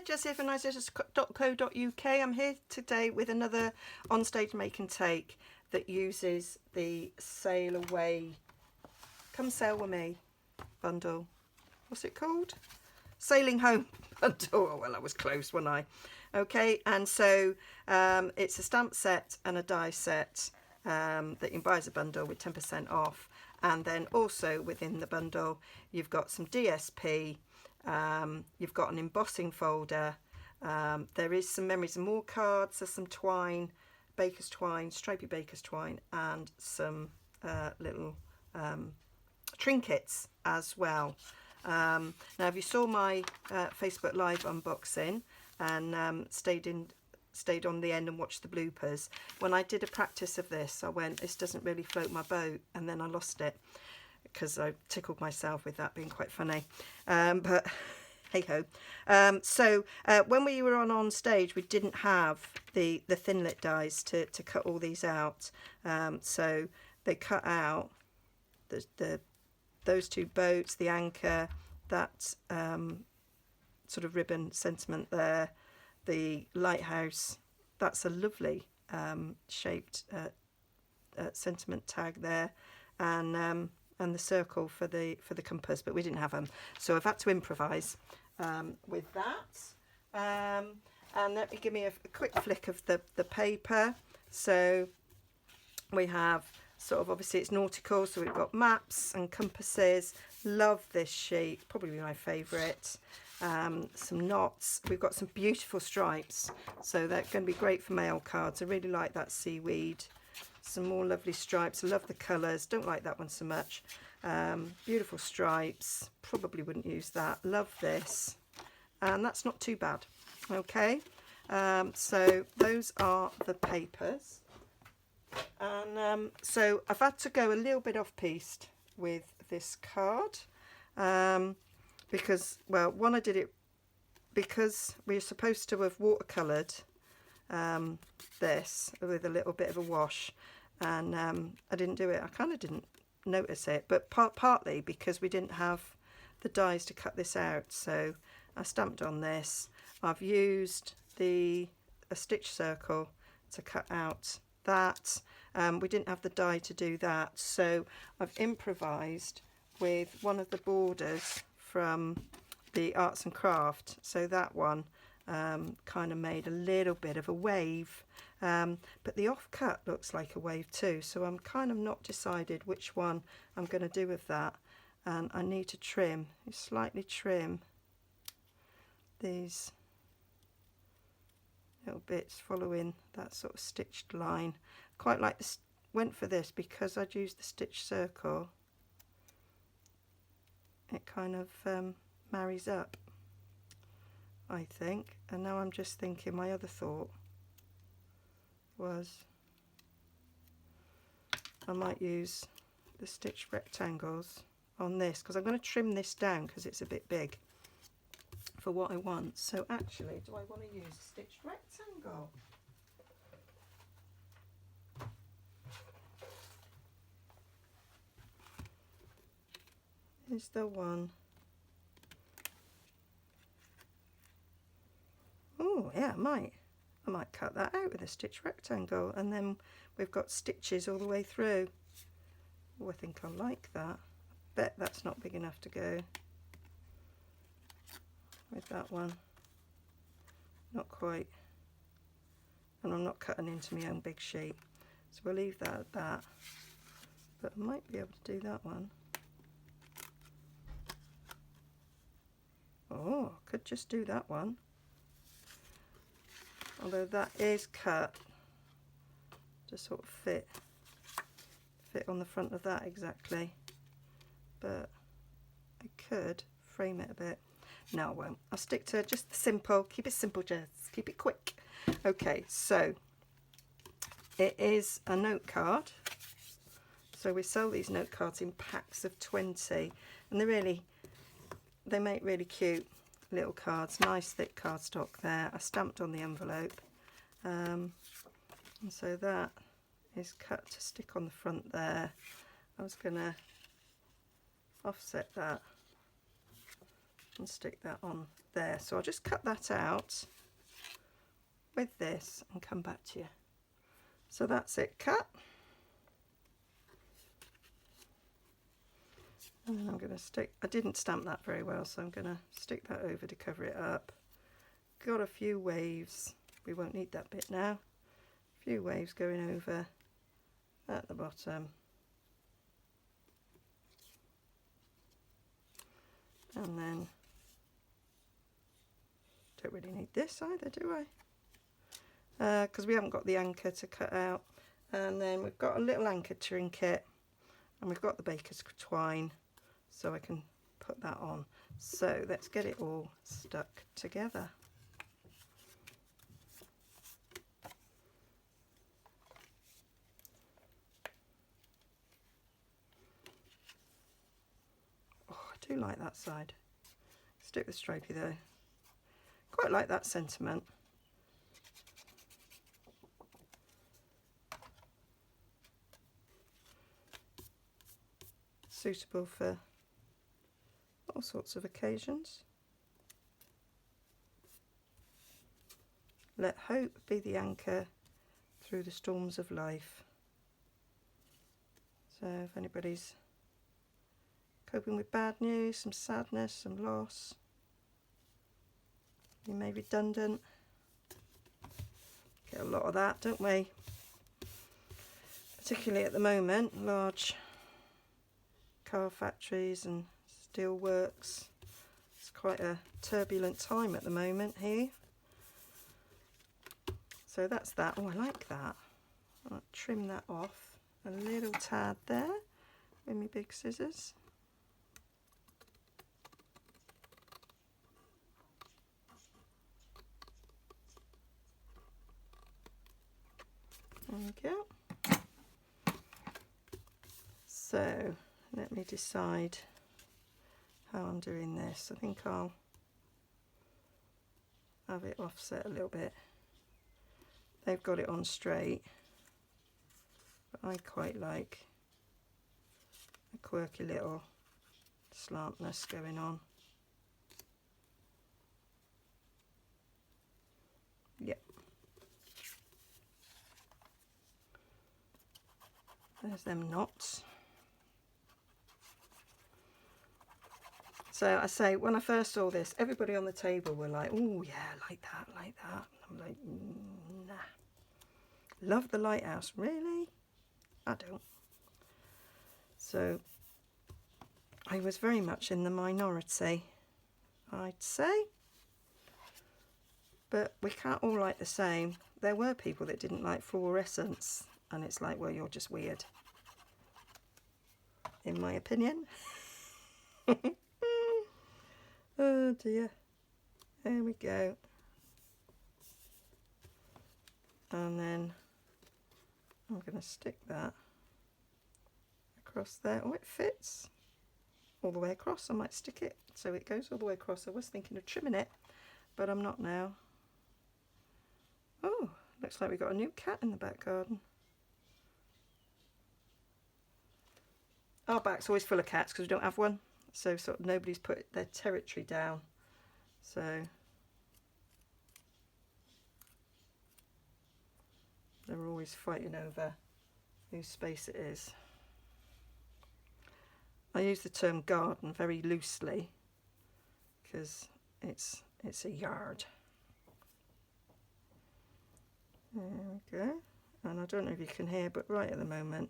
Jessie from nigezza.co.uk. I'm here today with another onstage make and take that uses the Sail Away, Come Sail With Me bundle. What's it called? Sailing Home bundle. Oh, well, I was close, wasn't I? Okay, and so it's a stamp set and a die set that you can buy as a bundle with 10% off. And then also within the bundle, you've got some DSP, you've got an embossing folder, there is some memories and more cards, there's some twine, baker's twine, stripy baker's twine, and some little trinkets as well. Now, if you saw my Facebook Live unboxing and stayed on the end and watched the bloopers, when I did a practice of this, I went, this doesn't really float my boat, and then I lost it because I tickled myself with that being quite funny. But hey ho. So when we were on stage, we didn't have the Thinlit dies to cut all these out. So they cut out those two boats, the anchor, that sort of ribbon sentiment there, the lighthouse, that's a lovely shaped sentiment tag there, and the circle for the compass, but we didn't have them, so I've had to improvise with that. And let me give me a quick flick of the paper. So we have sort of, obviously it's nautical, so we've got maps and compasses. Love this sheet, probably my favourite. Some knots, we've got some beautiful stripes, so they're going to be great for mail cards. I really like that seaweed. Some more lovely stripes, I love the colours, don't like that one so much. Beautiful stripes, probably wouldn't use that. Love this, and that's not too bad. Okay, so those are the papers, and so I've had to go a little bit off piste with this card, because, well, one, I did it because we were supposed to have watercoloured this with a little bit of a wash, and I didn't do it. I kind of didn't notice it, but partly because we didn't have the dies to cut this out, so I stamped on this. I've used a stitch circle to cut out that. We didn't have the die to do that, so I've improvised with one of the borders from the Arts and Craft, so that one kind of made a little bit of a wave, but the offcut looks like a wave too, so I'm kind of not decided which one I'm going to do with that, and I need to slightly trim these little bits following that sort of stitched line. Quite like this, went for this because I'd used the stitch circle. It kind of marries up, I think. And now I'm just thinking, my other thought was I might use the stitched rectangles on this, because I'm going to trim this down because it's a bit big for what I want. So actually, do I want to use a stitched rectangle? Is the one. Oh yeah, I might cut that out with a stitch rectangle, and then we've got stitches all the way through. Oh, I think I like that. I bet that's not big enough to go with that one. Not quite. And I'm not cutting into my own big sheet, so we'll leave that at that. But I might be able to do that one. Oh, I could just do that one. Although that is cut to sort of fit on the front of that exactly. But I could frame it a bit. No, I won't. I'll stick to just the simple. Keep it simple, Jess. Keep it quick. Okay, so it is a note card. So we sell these note cards in packs of 20, and they make really cute little cards. Nice thick cardstock there. I stamped on the envelope, and so that is cut to stick on the front there. I was going to offset that and stick that on there. So I'll just cut that out with this and come back to you. So that's it cut. And I'm going to stick, I didn't stamp that very well, so I'm going to stick that over to cover it up. Got a few waves, we won't need that bit now. A few waves going over at the bottom. And then, don't really need this either, do I? Because we haven't got the anchor to cut out. And then we've got a little anchor trinket, and we've got the baker's twine, so I can put that on. So let's get it all stuck together. Oh, I do like that side. Stick the stripey though. Quite like that sentiment. Suitable for all sorts of occasions. Let hope be the anchor through the storms of life. So if anybody's coping with bad news, some sadness, some loss, you may be redundant. Get a lot of that, don't we? Particularly at the moment, large car factories and steel works. It's quite a turbulent time at the moment here. So that's that. Oh, I like that. I'll trim that off a little tad there with my big scissors. There we go. So let me decide how I'm doing this. I think I'll have it offset a little bit. They've got it on straight, but I quite like a quirky little slantness going on. Yep. There's them knots. So I say, when I first saw this, everybody on the table were like, oh yeah, like that, like that. I'm like, nah. Love the lighthouse, really? I don't. So I was very much in the minority, I'd say. But we can't all like the same. There were people that didn't like fluorescence, and it's like, well, you're just weird, in my opinion. Oh dear. There we go. And then I'm going to stick that across there. Oh, it fits all the way across. I might stick it so it goes all the way across. I was thinking of trimming it, but I'm not now. Oh, looks like we've got a new cat in the back garden. Our back's always full of cats because we don't have one. So sort of nobody's put their territory down. So they're always fighting over whose space it is. I use the term garden very loosely because it's a yard. There we go. And I don't know if you can hear, but right at the moment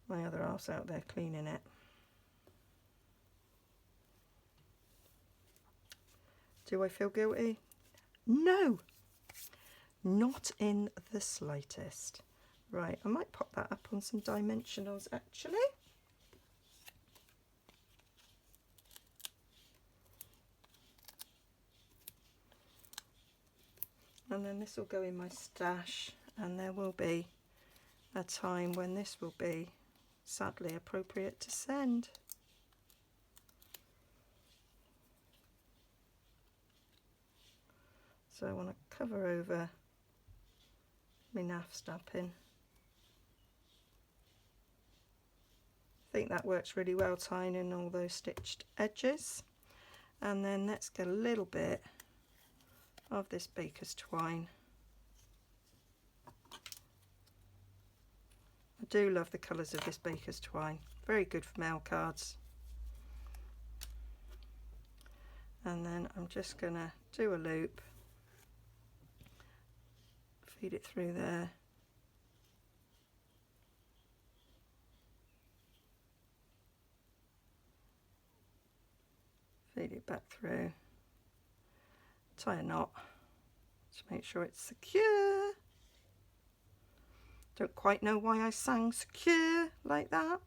my other half's out there cleaning it. Do I feel guilty? No, not in the slightest. Right, I might pop that up on some dimensionals actually. And then this will go in my stash, and there will be a time when this will be sadly appropriate to send. So I want to cover over my naff stamping. I think that works really well, tying in all those stitched edges. And then let's get a little bit of this baker's twine. I do love the colours of this baker's twine. Very good for mail cards. And then I'm just going to do a loop, feed it through there. Feed it back through. Tie a knot to make sure it's secure. Don't quite know why I sang secure like that.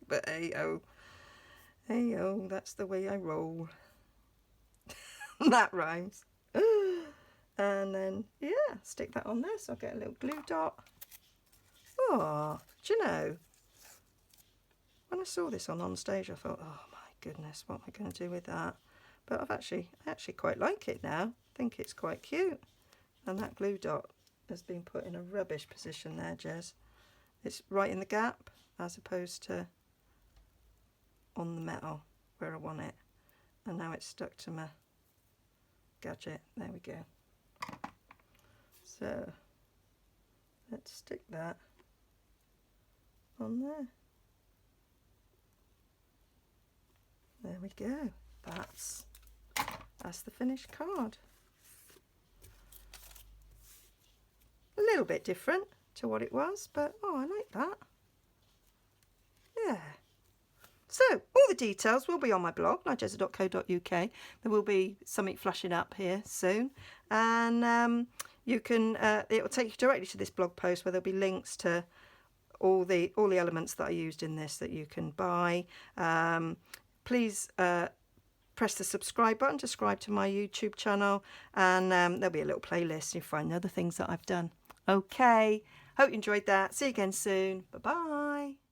But hey-oh. Hey-oh, that's the way I roll. That rhymes. And then, yeah, stick that on there. So I'll get a little glue dot. Oh, do you know, when I saw this on stage, I thought, oh my goodness, what am I going to do with that? But I actually quite like it now. I think it's quite cute. And that glue dot has been put in a rubbish position there, Jez. It's right in the gap as opposed to on the metal where I want it. And now it's stuck to my gadget. There we go. So let's stick that on there. There we go. That's the finished card. A little bit different to what it was, but oh, I like that. Yeah. So all the details will be on my blog, nigezza.co.uk. There will be something flashing up here soon, and you can it will take you directly to this blog post where there'll be links to all the elements that I used in this that you can buy. Please press the subscribe button to subscribe to my YouTube channel, and there'll be a little playlist. You'll find other things that I've done. Okay, hope you enjoyed that. See you again soon. Bye bye.